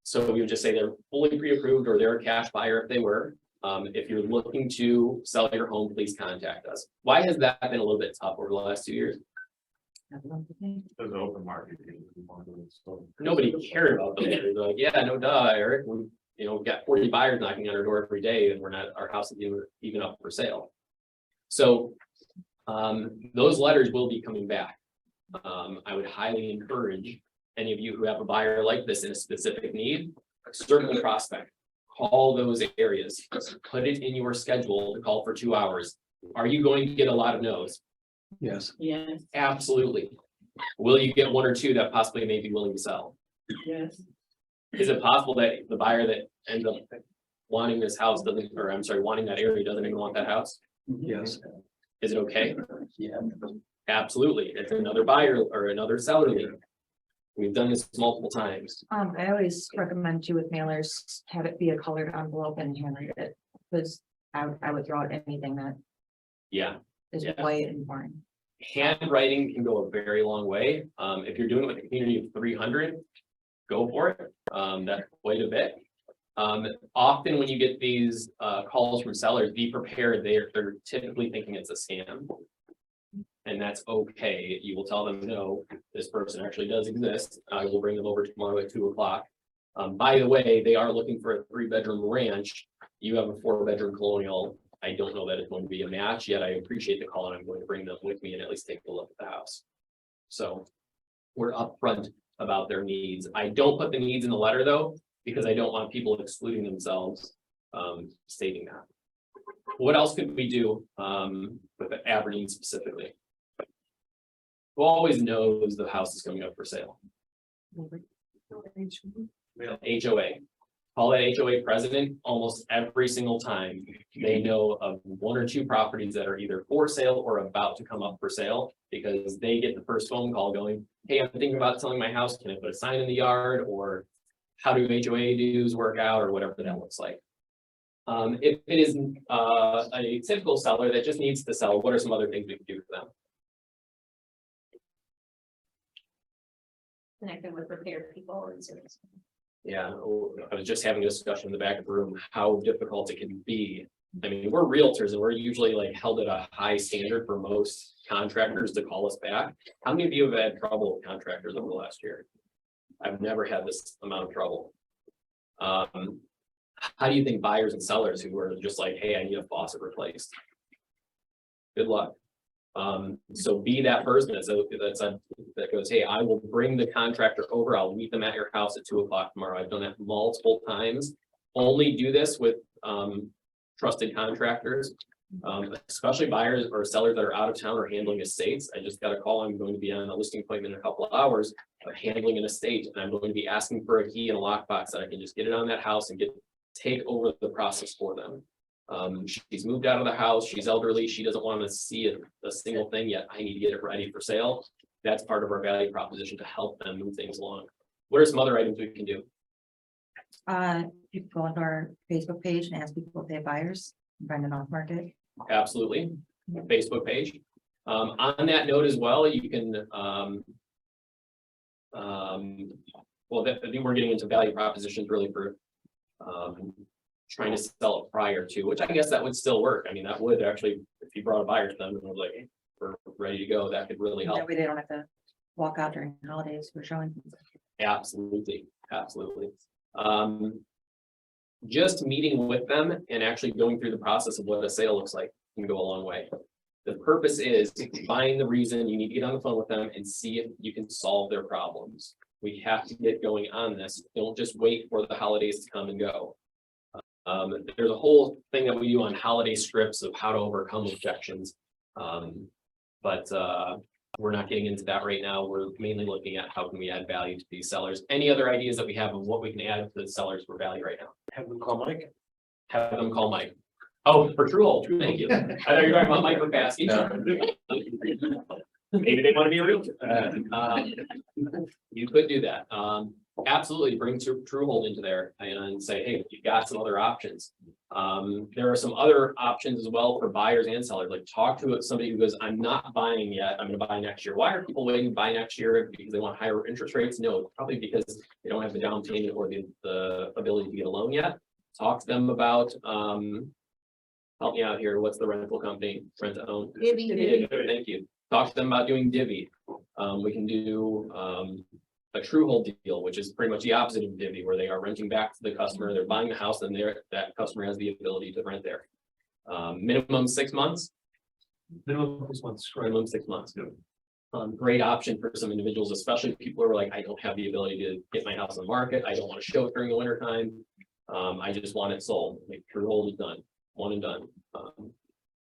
So we would just say they're fully pre-approved or they're a cash buyer if they were. If you're looking to sell your home, please contact us. Why has that been a little bit tough over the last 2 years? There's an open market. Nobody cared about those. They're like, yeah, no duh, Eric. We've got 40 buyers knocking on our door every day, and our house is even up for sale. So those letters will be coming back. I would highly encourage any of you who have a buyer like this in a specific need, circle the prospect, call those areas, put it in your schedule to call for 2 hours. Are you going to get a lot of no's? Yes. Yes, Absolutely. Will you get 1 or 2 that possibly may be willing to sell? yes. Is it possible that the buyer that ends up wanting this house doesn't, or I'm sorry, wanting that area doesn't even want that house? Yes. Is it okay? Yeah. Absolutely. It's another buyer or another seller lead. We've done this multiple times. I always recommend too with mailers, have it be a colored envelope and handwrite it, because I would throw out anything that Yeah, is Yeah. white and boring. handwriting can go a very long way. If you're doing it with a community of 300, go for it. That's quite a bit. Often when you get these calls from sellers, be prepared. They're typically thinking it's a scam. And that's okay. You will tell them, no, this person actually does exist. I will bring them over tomorrow at 2 o'clock. By the way, they are looking for a 3-bedroom ranch. You have a 4-bedroom colonial. I don't know that it's going to be a match yet. I appreciate the call and I'm going to bring them with me and at least take a look at the house. So we're upfront about their needs. I don't put the needs in the letter though, because I don't want people excluding themselves, stating that. What else could we do with Aberdeen specifically? Who always knows the house is coming up for sale? HOA. Call that HOA president almost every single time. They know of 1 or 2 properties that are either for sale or about to come up for sale because they get the first phone call going, hey, I'm thinking about selling my house. Can I put a sign in the yard? Or how do HOA dues work out or whatever that looks like? If it is a typical seller that just needs to sell, what are some other things we can do for them? Connected with prepared people and service. Yeah, I was just having a discussion in the back of the room, how difficult it can be. I mean, we're realtors and we're usually like held at a high standard for most contractors to call us back. How many of you have had trouble with contractors over the last year? I've never had this amount of trouble. How do you think buyers and sellers who are just like, hey, I need a faucet replaced? Good luck. So be that person that goes, hey, I will bring the contractor over. I'll meet them at your house at 2 o'clock tomorrow. I've done that multiple times. Only do this with trusted contractors, especially buyers or sellers that are out of town or handling estates. I just got a call. I'm going to be on a listing appointment in a couple of hours of handling an estate, and I'm going to be asking for a key and a lockbox that I can just get it on that house and take over the process for them. She's moved out of the house. She's elderly. She doesn't want to see a single thing yet. I need to get it ready for sale. That's part of our value proposition to help them move things along. What are some other items we can do? You can go onto our Facebook page and ask people if they have buyers and find an off market. Absolutely. Facebook page. On that note as well, you can, well, I think we're getting into value propositions really for trying to sell it prior to, which I guess that would still work. I mean, that would actually, if you brought a buyer to them and was like, hey, we're ready to go, that could really help. That way they don't have to walk out during holidays for showing. Absolutely, absolutely. Just meeting with them and actually going through the process of what a sale looks like can go a long way. The purpose is to find the reason. You need to get on the phone with them and see if you can solve their problems. We have to get going on this. Don't just wait for the holidays to come and go. There's a whole thing that we do on holiday scripts of how to overcome objections. But we're not getting into that right now. We're mainly looking at how can we add value to these sellers. Any other ideas that we have of what we can add to the sellers for value right now? Have them call Mike. Have them call Mike. Oh, for Truehold, thank you. I thought you were talking about Mike McCaskey. Maybe they want to be a realtor. You could do that. Absolutely bring Truehold into there and say, hey, you've got some other options. There are some other options as well for buyers and sellers. Like talk to somebody who goes, I'm not buying yet. I'm going to buy next year. Why are people waiting to buy next year? Because they want higher interest rates? No, probably because they don't have the down payment or the ability to get a loan yet. Talk to them about, help me out here. What's the rental company? Rent to own. Divvy. Thank you. Talk to them about doing divvy. We can do a Truehold deal, which is pretty much the opposite of divvy, where they are renting back to the customer. They're buying the house, and that customer has the ability to rent there. Minimum 6 months. Minimum 6 months. Minimum 6 months. Great option for some individuals, especially people who are like, I don't have the ability to get my house on the market. I don't want to show it during the winter time. I just want it sold. Like Truehold is done, one and done.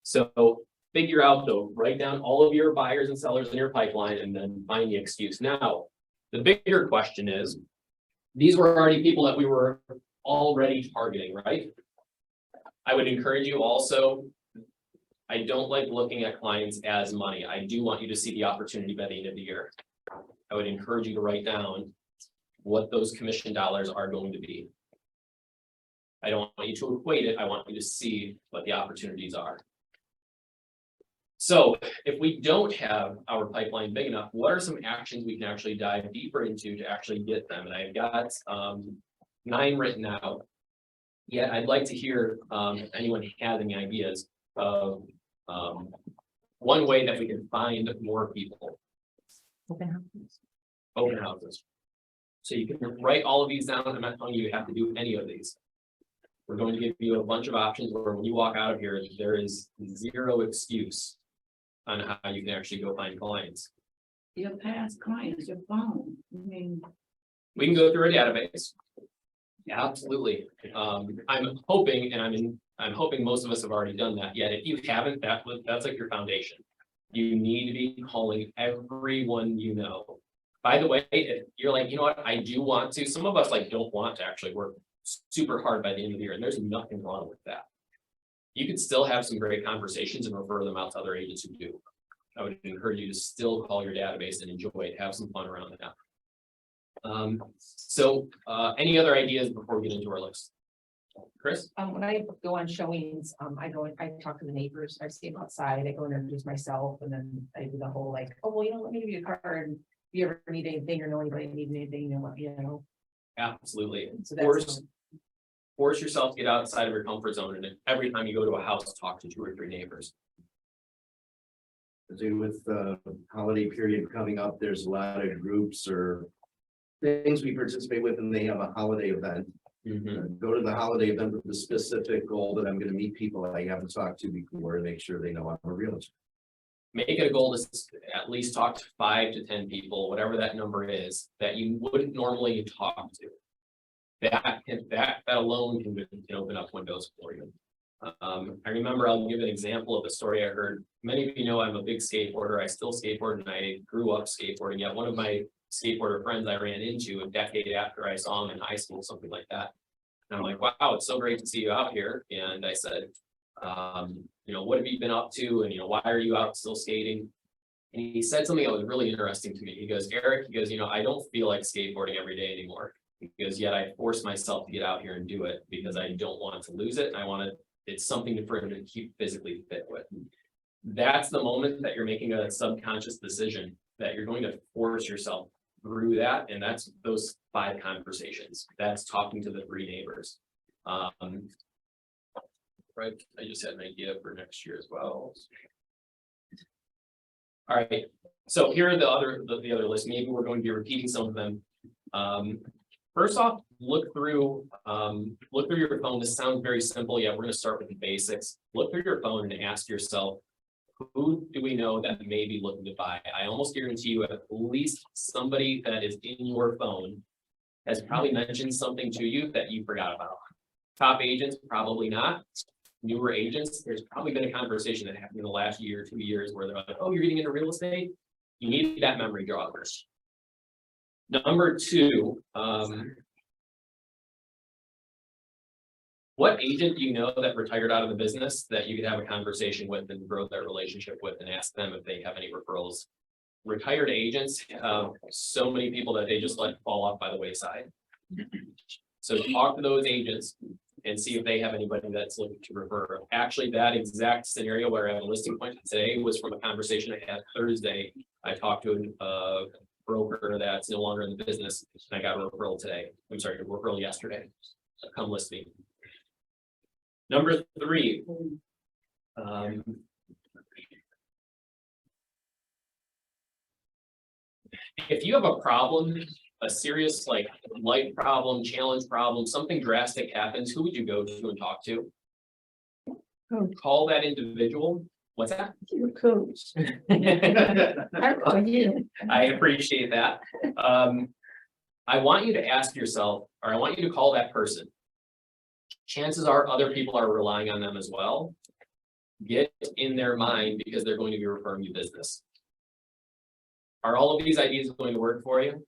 So figure out though, write down all of your buyers and sellers in your pipeline and then find the excuse. Now, the bigger question is, these were already people that we were already targeting, right? I would encourage you also, I don't like looking at clients as money. I do want you to see the opportunity by the end of the year. I would encourage you to write down what those commission dollars are going to be. I don't want you to equate it. I want you to see what the opportunities are. So if we don't have our pipeline big enough, what are some actions we can actually dive deeper into to actually get them? And I've got 9 written out. Yeah, I'd like to hear if anyone has any ideas of one way that we can find more people. Open houses. Open houses. So you can write all of these down. I'm not telling you have to do any of these. We're going to give you a bunch of options where when you walk out of here, there is zero excuse on how you can actually go find clients. Your past clients, your phone, I mean, We can go through a database. Absolutely. I'm hoping, and I'm hoping most of us have already done that. Yet if you haven't, that's like your foundation. You need to be calling everyone you know. By the way, if you're like, you know what, I do want to, some of us like don't want to actually work super hard by the end of the year, and there's nothing wrong with that. You could still have some great conversations and refer them out to other agents who do. I would encourage you to still call your database and enjoy it, have some fun around that. Any other ideas before we get into our list? Chris? When I go on showings, I talk to the neighbors, I see them outside, I go and introduce myself, and then I do the whole like, oh, well, let me give you a card. If you ever need anything or know anybody need anything, let me know. Absolutely. So that's, Force yourself to get outside of your comfort zone, and every time you go to a house, talk to 2 or 3 neighbors. With the holiday period coming up, there's a lot of groups or things we participate with, and they have a holiday event. Go to the holiday event with the specific goal that I'm gonna meet people I haven't talked to before and make sure they know I'm a realtor. Make it a goal to at least talk to 5 to 10 people, whatever that number is, that you wouldn't normally talk to. That alone can open up windows for you. I remember, I'll give an example of a story I heard. Many of you know I'm a big skateboarder. I still skateboard, and I grew up skateboarding. Yet one of my skateboarder friends I ran into a decade after I saw him in high school, something like that. And I'm like, wow, it's so great to see you out here. And I said, what have you been up to? And, why are you out still skating? And he said something that was really interesting to me. He goes, Eric, I don't feel like skateboarding every day anymore. Because yet I force myself to get out here and do it because I don't want to lose it. And it's something for him to keep physically fit with. That's the moment that you're making a subconscious decision that you're going to force yourself through that. And that's those 5 conversations. That's talking to the 3 neighbors. Right. I just had an idea for next year as well. All right. So here are the other list. Maybe we're going to be repeating some of them. First off, look through your phone. This sounds very simple. Yeah, we're going to start with the basics. Look through your phone and ask yourself, who do we know that may be looking to buy? I almost guarantee you at least somebody that is in your phone has probably mentioned something to you that you forgot about. Top agents, probably not. Newer agents, there's probably been a conversation that happened in the last year or 2 years where they're like, oh, you're getting into real estate? You need that memory jogger. Number 2, what agent do you know that retired out of the business that you could have a conversation with and grow that relationship with and ask them if they have any referrals? Retired agents have so many people that they just let fall off by the wayside. So talk to those agents and see if they have anybody that's looking to refer. Actually, that exact scenario where I have a listing point today was from a conversation I had Thursday. I talked to a broker that's no longer in the business, and I got a referral today. I'm sorry, a referral yesterday. So come list me. Number 3. If you have a problem, a serious like life problem, challenge problem, something drastic happens, who would you go to and talk to? Call that individual. What's that? your coach. I appreciate that. I want you to ask yourself, or I want you to call that person. Chances are other people are relying on them as well. Get in their mind because they're going to be referring you business. Are all of these ideas going to work for you?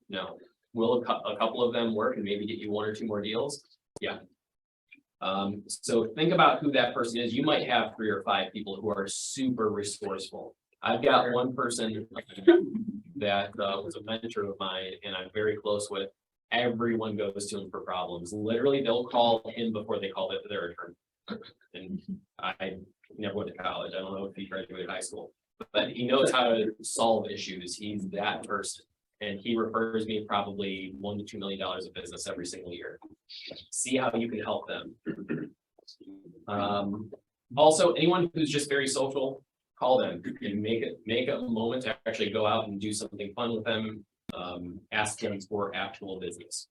No. Will a couple of them work and maybe get you 1 or 2 more deals? Yeah. So think about who that person is. You might have 3 or 5 people who are super resourceful. I've got one person that was a mentor of mine and I'm very close with. Everyone goes to him for problems. Literally, they'll call him before they call it their attorney. And never went to college. I don't know if he graduated high school, but he knows how to solve issues. He's that person. And he refers me probably $1 to $2 million of business every single year. See how you can help them. Also, anyone who's just very social, call them and make a moment to actually go out and do something fun with them. Ask them for actual business.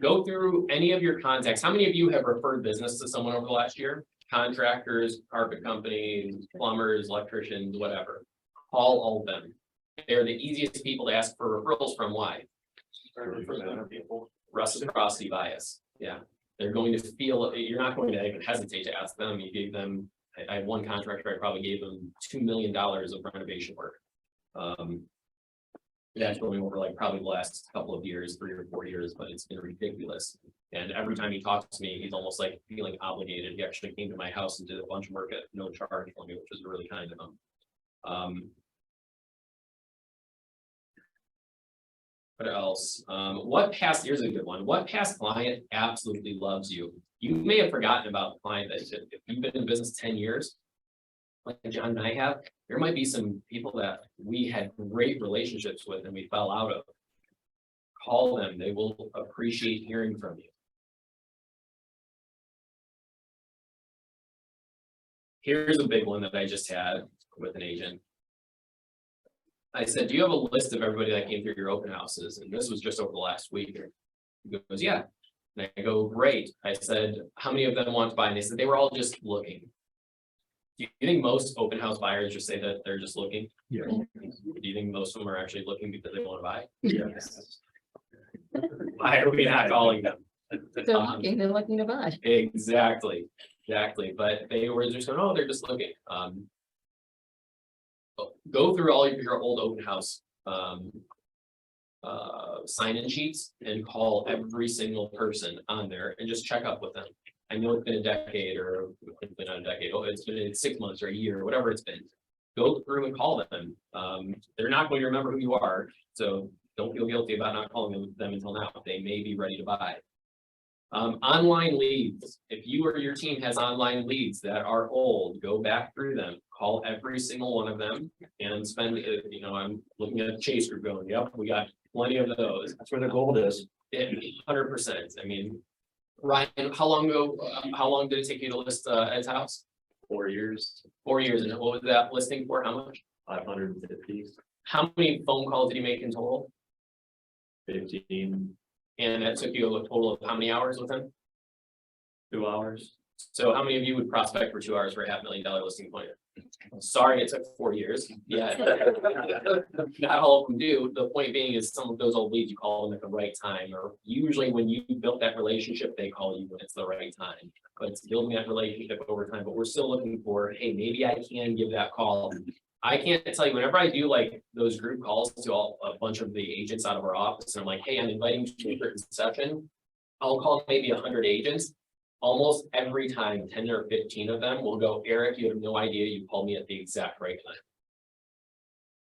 Go through any of your contacts. How many of you have referred business to someone over the last year? Contractors, carpet companies, plumbers, electricians, whatever. Call all of them. They're the easiest people to ask for referrals from. Why? Reciprocity bias. Yeah. They're going to feel, you're not going to even hesitate to ask them. You gave them, I had one contractor, I probably gave them $2 million of renovation work. That's going over like probably the last couple of years, 3 or 4 years, but it's been ridiculous. And every time he talks to me, he's almost like feeling obligated. He actually came to my house and did a bunch of work at no charge for me, which was really kind of him. What else? Here's a good one. What past client absolutely loves you? You may have forgotten about the client that if you've been in business 10 years, like John and I have, there might be some people that we had great relationships with and we fell out of. Call them. They will appreciate hearing from you. Here's a big one that I just had with an agent. I said, do you have a list of everybody that came through your open houses? And this was just over the last week. He goes, yeah. And I go, great. I said, how many of them want to buy? And they said, they were all just looking. Do you think most open house buyers just say that they're just looking? Yeah. Do you think most of them are actually looking because they want to buy? Yes. Why are we not calling them? They're looking to buy. Exactly. But they were just going, oh, they're just looking. Go through all of your old open house sign-in sheets and call every single person on there and just check up with them. I know it's been a decade or it's been not a decade. Oh, it's been 6 months or a year, whatever it's been. Go through and call them. They're not going to remember who you are, so don't feel guilty about not calling them until now. They may be ready to buy. Online leads. If you or your team has online leads that are old, go back through them, call every single one of them and spend, I'm looking at the Chase group going, yep, we got plenty of those. That's where the gold is. 100%. I mean, Ryan, how long did it take you to list Ed's house? 4 years, 4 years. And what was that listing for? How much? 550, How many phone calls did he make in total? 15, And that took you a total of how many hours with him? 2 hours. So how many of you would prospect for 2 hours for a $500,000 listing appointment? Sorry, it took 4 years. Yeah. Not all of them do. The point being is some of those old leads, you call them at the right time, or usually when you built that relationship, they call you when it's the right time. But it's building that relationship over time. But we're still looking for, hey, maybe I can give that call. I can't tell you, whenever I do like those group calls to a bunch of the agents out of our office, and I'm like, hey, I'm inviting you to a certain session. I'll call maybe 100 agents. Almost every time, 10 or 15 of them will go, Eric, you have no idea, you called me at the exact right time.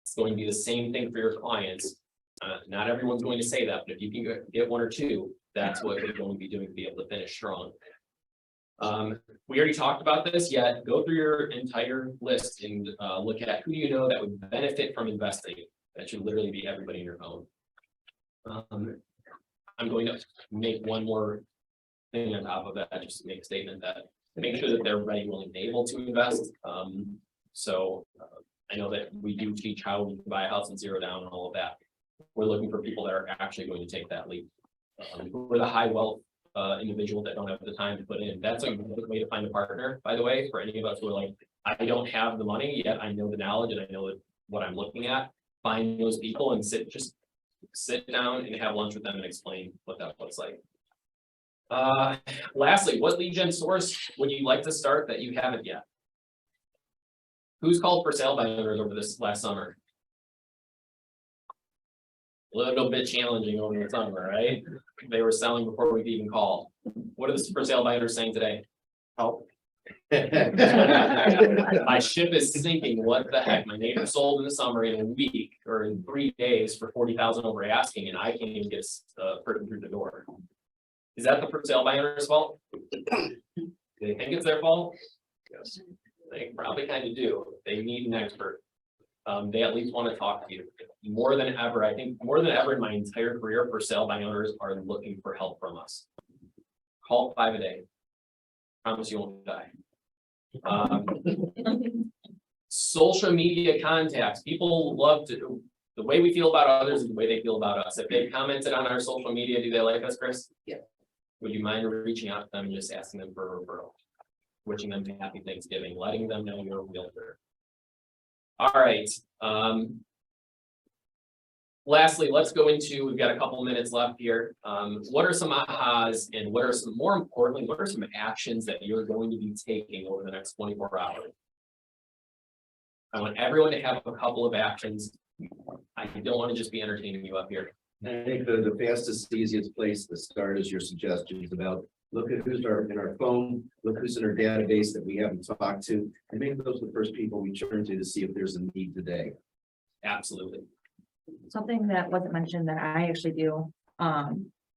It's going to be the same thing for your clients. Not everyone's going to say that, but if you can get 1 or 2, that's what we're going to be doing to be able to finish strong. We already talked about this, yet go through your entire list and look at who you know that would benefit from investing. That should literally be everybody in your phone. I'm going to make one more thing on top of that, just to make a statement that make sure that they're ready, willing, and able to invest. I know that we do teach how we can buy a house and zero down and all of that. We're looking for people that are actually going to take that leap. We're the high wealth individual that don't have the time to put in. That's a good way to find a partner, by the way, for any of us who are like, I don't have the money yet, I know the knowledge and I know what I'm looking at. Find those people and sit down and have lunch with them and explain what that looks like. Lastly, what lead gen source would you like to start that you haven't yet? Who's called for sale by owners over this last summer? A little bit challenging over the summer, right? They were selling before we even called. What are the for sale by owners saying today? Help. My ship is sinking. What the heck? My neighbor sold in the summer in a week or in 3 days for 40,000 over asking, and I can't even get a person through the door. Is that the for sale by owner's fault? Do they think it's their fault? Yes, they probably kind of do. They need an expert. They at least want to talk to you more than ever. I think more than ever in my entire career, for sale by owners are looking for help from us. Call 5 a day. Promise you won't die. Social media contacts. People love to, the way we feel about others is the way they feel about us. If they commented on our social media, do they like us, Chris? Yeah. Would you mind reaching out to them and just asking them for a referral? Wishing them happy Thanksgiving, letting them know you're a realtor. All right. Lastly, let's go into, we've got a couple minutes left here. What are some ahas and what are some, more importantly, what are some actions that you're going to be taking over the next 24 hours? I want everyone to have a couple of actions. I don't want to just be entertaining you up here. I think the fastest, easiest place to start is your suggestions about look at who's in our phone, look who's in our database that we haven't talked to, and maybe those are the first people we turn to see if there's a need today. Absolutely. Something that wasn't mentioned that I actually do,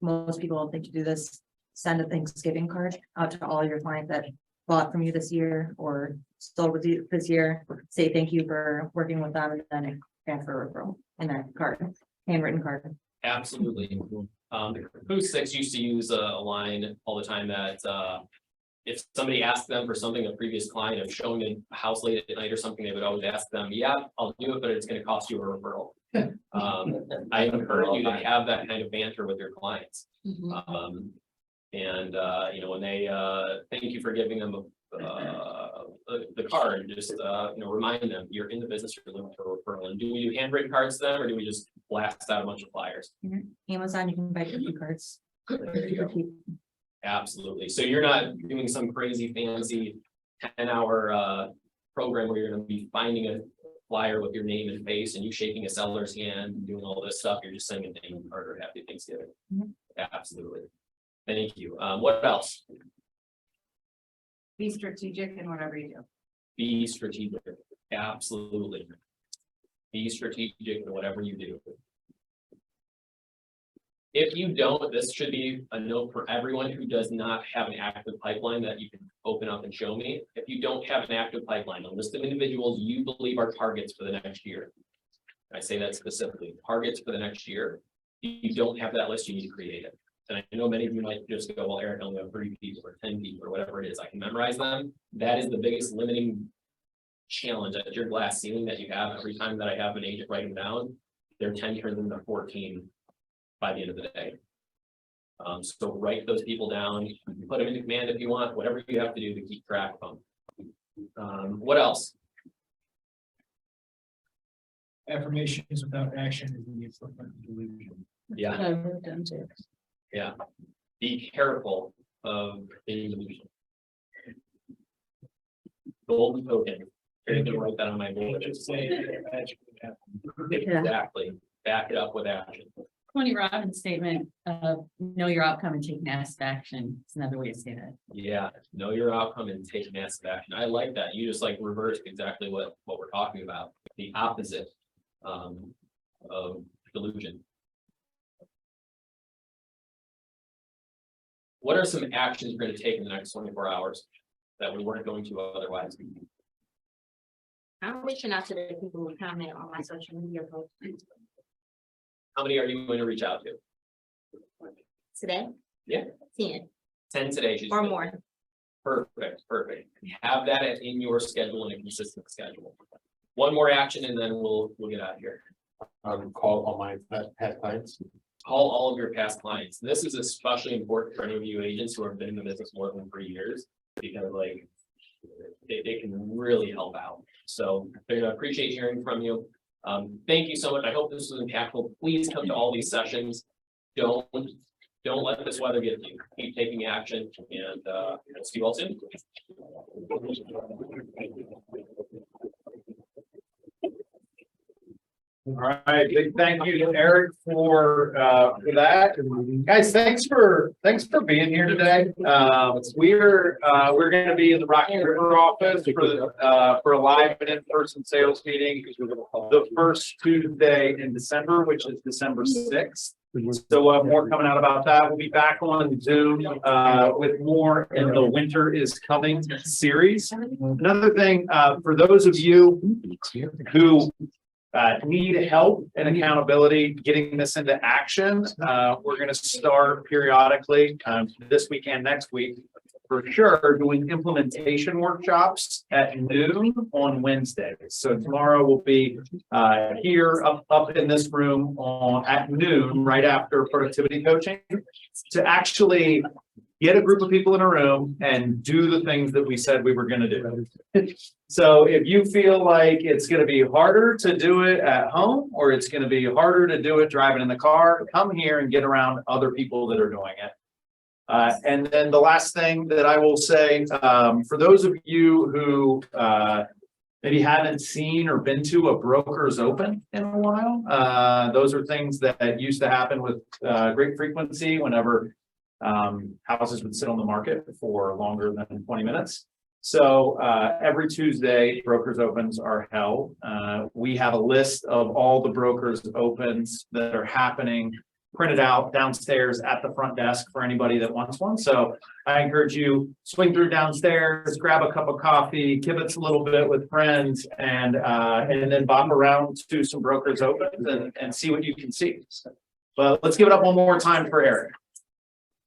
most people don't think to do this, send a Thanksgiving card out to all your clients that bought from you this year or sold with you this year. Say thank you for working with them and then transfer referral in that card, handwritten card. Absolutely. The Booth 6 used to use a line all the time that if somebody asked them for something, a previous client of showing a house late at night or something, they would always ask them, yeah, I'll do it, but it's going to cost you a referral. I encourage you to have that kind of banter with your clients. Mhm. You know, when they thank you for giving them the card, just remind them you're in the business, you're looking for a referral. And do we do handwritten cards to them, or do we just blast out a bunch of flyers? Amazon, you can buy gift cards. Absolutely. So you're not doing some crazy fancy 10-hour program where you're going to be finding a flyer with your name and face and you shaking a seller's hand and doing all this stuff. You're just sending a thank you card or happy Thanksgiving. Absolutely. Thank you. What else? Be strategic in whatever you do. Be strategic. Absolutely. Be strategic in whatever you do. If you don't, this should be a note for everyone who does not have an active pipeline that you can open up and show me. If you don't have an active pipeline, a list of individuals you believe are targets for the next year. I say that specifically, targets for the next year. If you don't have that list, you need to create it. And I know many of you might just go, well, Eric, I only have 3 people or 10 people or whatever it is. I can memorize them. That is the biggest limiting challenge at your glass ceiling that you have. Every time that I have an agent write them down, their 10 turns into 14 by the end of the day. So write those people down, put them into command if you want, whatever you have to do to keep track of them. What else? Affirmations without action is the equivalent of delusion. Yeah. I wrote down too. Yeah. Be careful of illusion. Golden token. I'm gonna write that on my board. Just say it magically happens. Exactly. Back it up with action. Tony Robbins' statement of know your outcome and take massive action. It's another way to say that. Yeah, know your outcome and take massive action. I like that. You just like reversed exactly what we're talking about. The opposite of delusion. What are some actions we're going to take in the next 24 hours that we weren't going to otherwise? I'm reaching out to the people who comment on my social media posts How many are you going to reach out to? today. Yeah. 10 10 today. or more. Perfect. Have that in your schedule and a consistent schedule. One more action and then we'll get out of here. Call all my past clients. Call all of your past clients. This is especially important for any of you agents who have been in the business more than 3 years, because like they can really help out. So I appreciate hearing from you. Thank you so much. I hope this was impactful. Please come to all these sessions. Don't let this weather get you. Keep taking action, and we'll see you all soon. All right, big thank you to Eric for that. Guys, thanks for being here today. We're going to be in the Rocky River office for a live and in-person sales meeting the first Tuesday in December, which is December 6th. So more coming out about that. We'll be back on Zoom with more in the Winter is Coming series. Another thing, for those of you who need help and accountability getting this into action, we're going to start periodically this week and next week for sure doing implementation workshops at noon on Wednesdays. So tomorrow we'll be here up in this room at noon, right after productivity coaching, to actually get a group of people in a room and do the things that we said we were going to do. So if you feel like it's going to be harder to do it at home, or it's going to be harder to do it driving in the car, come here and get around other people that are doing it. And then the last thing that I will say, for those of you who maybe haven't seen or been to a broker's open in a while, those are things that used to happen with great frequency whenever houses would sit on the market for longer than 20 minutes. So every Tuesday, brokers opens are held. We have a list of all the brokers opens that are happening printed out downstairs at the front desk for anybody that wants one. So I encourage you, swing through downstairs, grab a cup of coffee, kibitz a little bit with friends, and then bop around to some brokers opens and see what you can see. But let's give it up one more time for Eric.